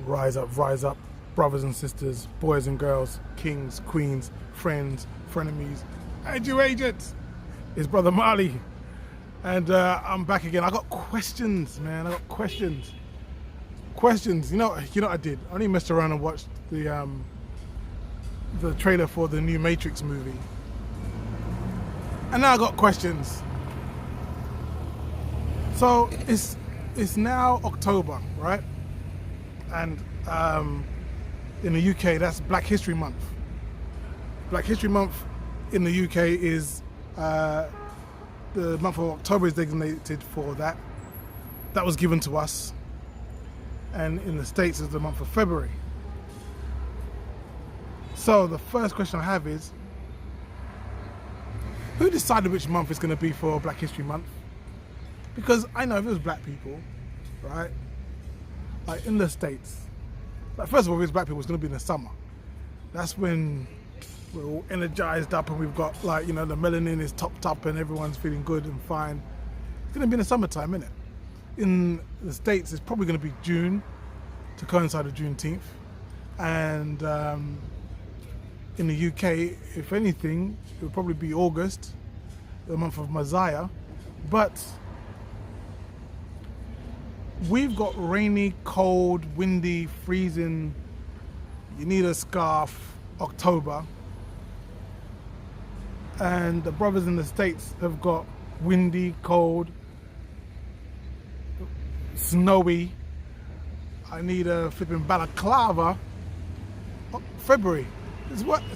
rise up, brothers and sisters, boys and girls, kings, queens, friends, frenemies, and you agents. It's Brother Marley, and I'm back again. I got questions, man. I got questions. You know what I did? I only messed around and watched the trailer for the new Matrix movie, and now I got questions. So it's now October, right? And in the UK, that's Black History Month. Black History Month in the UK is the month of October is designated for that. That was given to us. And in the States is the month of February. So the first question I have is, who decided which month it's going to be for Black History Month? Because I know if it was black people, right, like in the States, like first of all, if it was black people, it's going to be in the summer. That's when we're all energized up and we've got the melanin is topped up and everyone's feeling good and fine. It's going to be in the summertime, isn't it? In the States, it's probably going to be June to coincide with Juneteenth. And in the UK, if anything, it would probably be August, the month of Messiah. But we've got rainy, cold, windy, freezing, you need a scarf, October. And the brothers in the States have got windy, cold, snowy, I need a flipping balaclava, February.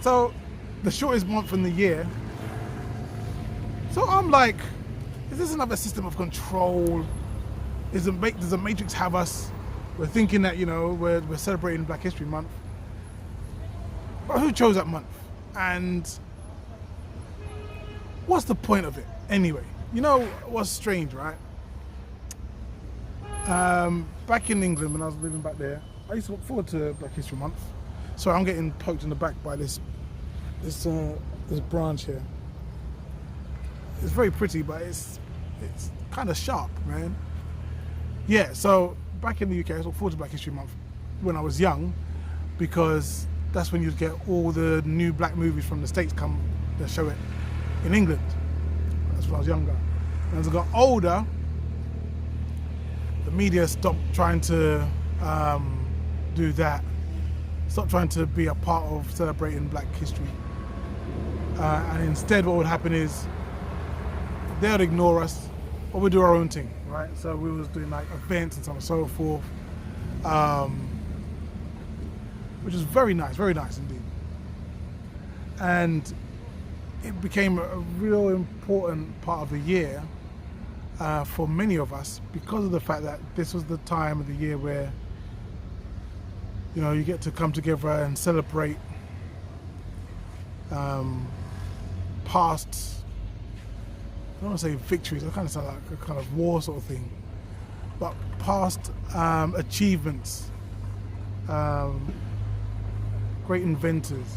So the shortest month in the year. So I'm like, is this another system of control? Does the Matrix have us? We're thinking that, we're celebrating Black History Month. But who chose that month? And what's the point of it anyway? You know what's strange, right? Back in England when I was living back there, I used to look forward to Black History Month. Sorry, I'm getting poked in the back by this branch here. It's very pretty, but it's kind of sharp, man. Yeah, so back in the UK, I look forward to Black History Month when I was young, because that's when you'd get all the new black movies from the States come to show it in England. That's when I was younger. And as I got older, the media stopped trying to do that. Stopped trying to be a part of celebrating Black history. And instead what would happen is they would ignore us, but we'd do our own thing, right? So we was doing like events and so on and so forth, which is very nice indeed. And it became a real important part of the year for many of us, because of the fact that this was the time of the year where you get to come together and celebrate past, I don't want to say victories, it kind of sound like a kind of war sort of thing, but past achievements, great inventors,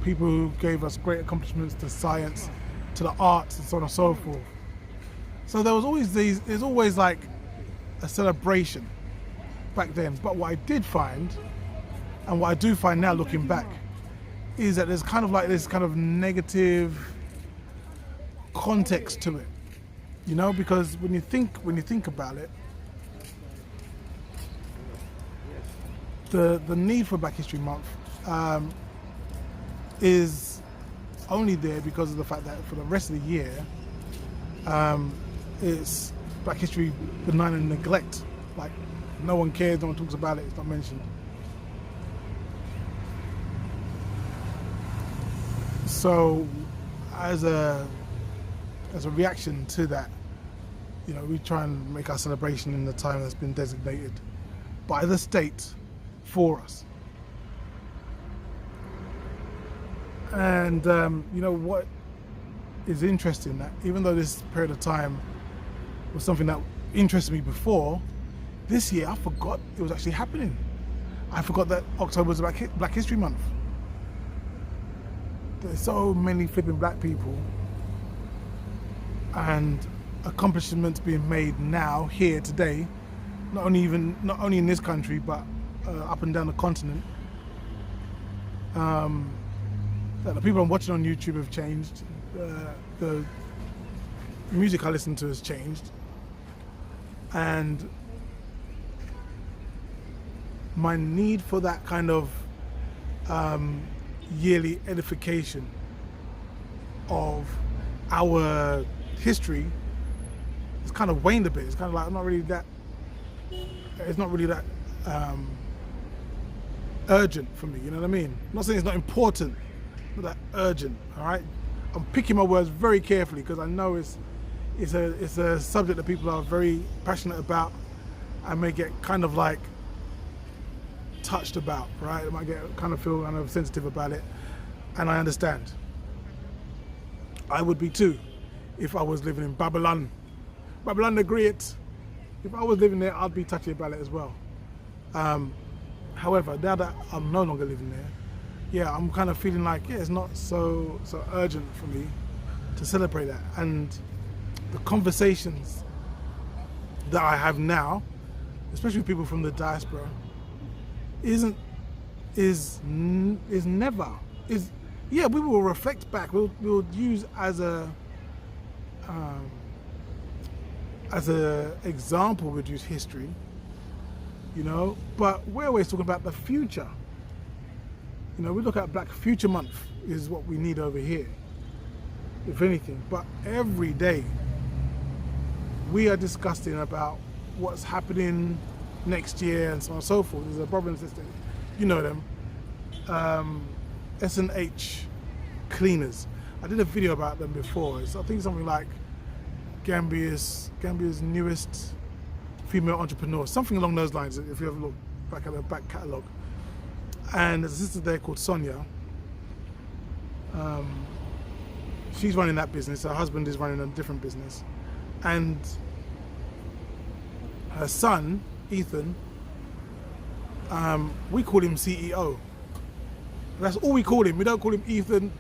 people who gave us great accomplishments to science, to the arts, and so on and so forth. So there's always like a celebration back then. But what I did find, and what I do find now looking back, is that there's kind of like this kind of negative context to it, because when you think about it, the need for Black History Month is only there because of the fact that for the rest of the year, it's Black History benign and neglect. Like, no one cares, no one talks about it, it's not mentioned. So, as a reaction to that, we try and make our celebration in the time that's been designated by the state for us. And what is interesting, that even though this period of time was something that interested me before, this year I forgot it was actually happening. I forgot that October was Black History Month. There's so many flipping black people and accomplishments being made now, here, today, not only in this country, but up and down the continent. That the people I'm watching on YouTube have changed. The music I listen to has changed, and my need for that kind of yearly edification of our history has kind of waned a bit. It's kind of like it's not really that urgent for me, you know what I mean? I'm not saying it's not important, not that urgent, all right? I'm picking my words very carefully because I know it's a subject that people are very passionate about and may get kind of like touched about, right? They might feel kind of sensitive about it, and I understand. I would be too if I was living in Babylon the Great. If I was living there, I'd be touchy about it as well. However, now that I'm no longer living there, yeah, I'm kind of feeling like, yeah, it's not so urgent for me to celebrate that. And the conversations that I have now, especially with people from the diaspora, we will reflect back. We'll use as a example, we'd use history, you know, but we're always talking about the future. You know, we look at Black Future Month is what we need over here, if anything. But every day we are discussing about what's happening next year and so on and so forth. There's a brother and sister, you know them, S&H Cleaners. I did a video about them before. I think something like Gambia's newest female entrepreneur, something along those lines, if you ever look back at the back catalogue. And there's a sister there called Sonia. She's running that business. Her husband is running a different business. And her son, Ethan, we call him CEO. That's all we call him. We don't call him Ethan,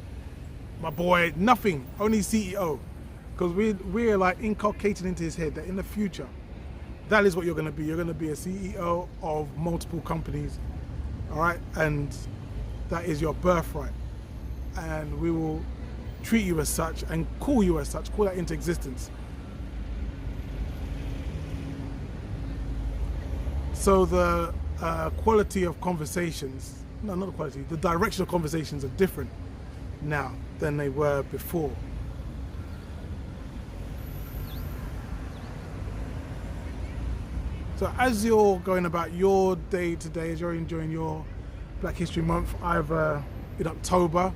my boy, nothing, only CEO. Because we're like inculcating into his head that in the future, that is what you're going to be. You're going to be a CEO of multiple companies, all right? And that is your birthright. And we will treat you as such and call you as such, call that into existence. So the quality of conversations, no, not the quality, the direction of conversations are different now than they were before. So as you're going about your day today, as you're enjoying your Black History Month, either in October,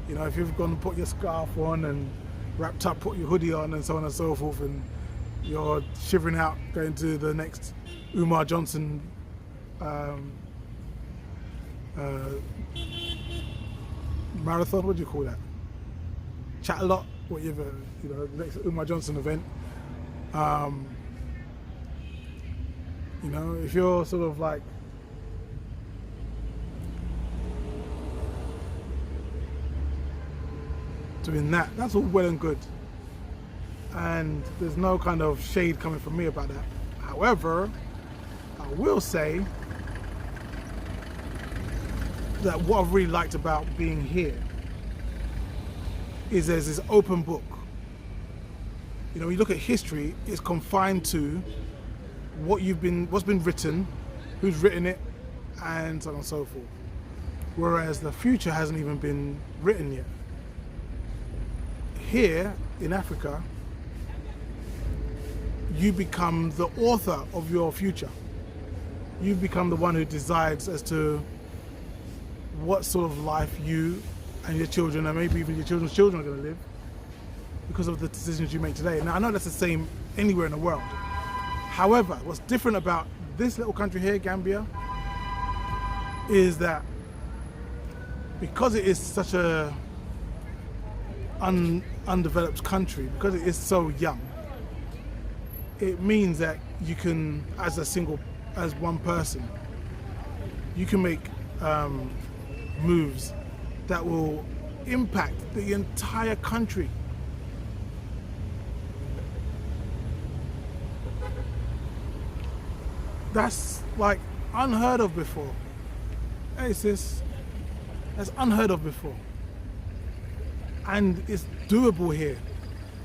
you know, if you've gone and put your scarf on and wrapped up, put your hoodie on and so on and so forth, and you're shivering out, going to the next Umar Johnson marathon, what do you call that? Chat a lot, whatever, you know, the next Umar Johnson event. You know, if you're sort of like doing that, that's all well and good. And there's no kind of shade coming from me about that. However, I will say that what I've really liked about being here is there's this open book. You know, when you look at history, it's confined to what's been written, who's written it, and so on and so forth. Whereas the future hasn't even been written yet. Here in Africa, you become the author of your future. You become the one who decides as to what sort of life you and your children, and maybe even your children's children, are going to live because of the decisions you make today. Now, I know that's the same anywhere in the world. However, what's different about this little country here, Gambia, is that because it is such a undeveloped country, because it is so young, it means that you can, as one person, you can make moves that will impact the entire country. That's like unheard of before. Hey sis, that's unheard of before. And it's doable here.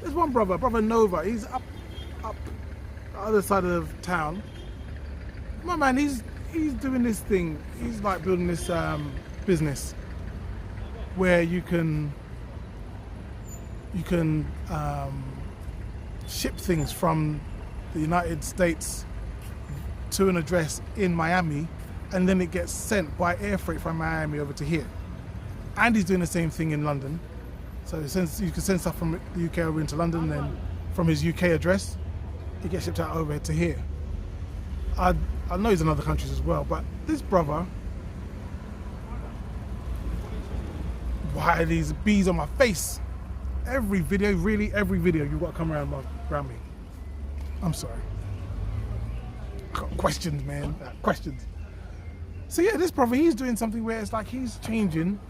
There's one brother Nova, he's up the other side of town. My man, he's doing this thing. He's like building this business where you can ship things from the United States to an address in Miami, and then it gets sent by air freight from Miami over to here. And he's doing the same thing in London. So since you can send stuff from the UK over into London, then from his UK address, it gets shipped out over to here. I know he's in other countries as well, but this brother, why are these bees on my face? Every video, really every video, you've got to come around me. I'm sorry. Questions, man, questions. So yeah, this brother, he's doing something where it's like he's changing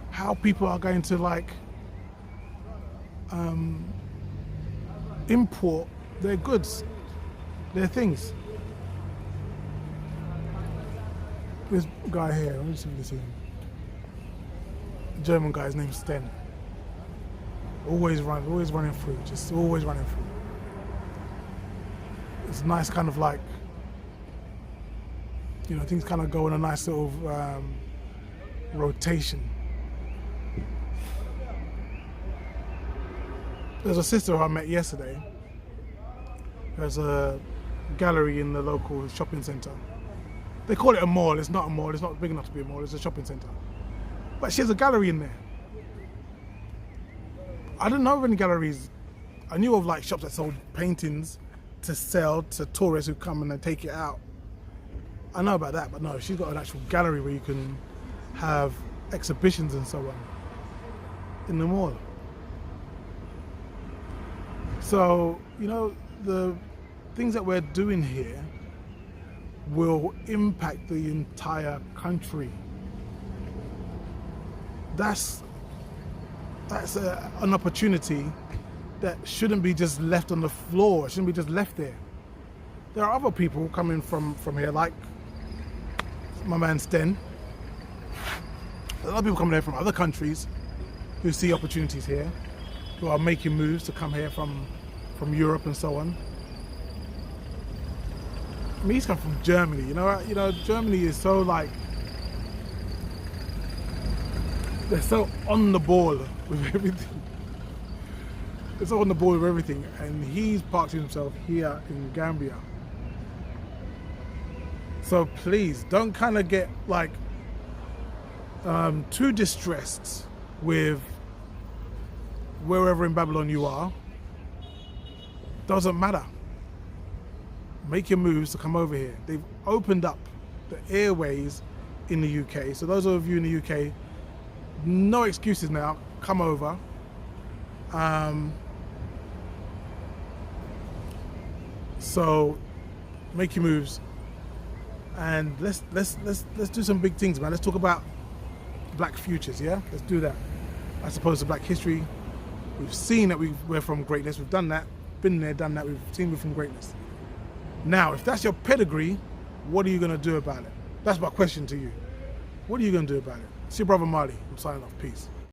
how people are going to like import their goods, their things. This guy here, let me see if you see him. German guy, his name's Sten. Always running through, just always running through. It's nice kind of like, you know, things kind of go in a nice sort of rotation. There's a sister who I met yesterday. There's a gallery in the local shopping centre. They call it a mall. It's not a mall. It's not big enough to be a mall. It's a shopping centre. But she has a gallery in there. I didn't know of any galleries. I knew of like shops that sold paintings to sell to tourists who come and they take it out. I know about that, but no, she's got an actual gallery where you can have exhibitions and so on in the mall. So, you know, the things that we're doing here will impact the entire country. That's an opportunity that shouldn't be just left on the floor. It shouldn't be just left there. There are other people coming from here, like my man Sten. A lot of people coming here from other countries who see opportunities here, who are making moves to come here from Europe and so on. I mean, he's come from Germany. You know, Germany is so like, they're so on the ball with everything. They're so on the ball with everything, and he's parked himself here in Gambia. So please don't kind of get like too distressed with wherever in Babylon you are. Doesn't matter. Make your moves to come over here. They've opened up the airways in the UK. So those of you in the UK, no excuses now. Come over. So make your moves, and let's do some big things, man. Let's talk about black futures. Yeah, let's do that. As opposed to black history, we've seen that we're from greatness. We've done that, been there, done that. We've seen we're from greatness. Now, if that's your pedigree, what are you gonna do about it? That's my question to you. What are you gonna do about it? It's your brother Marley. I'm signing off. Peace.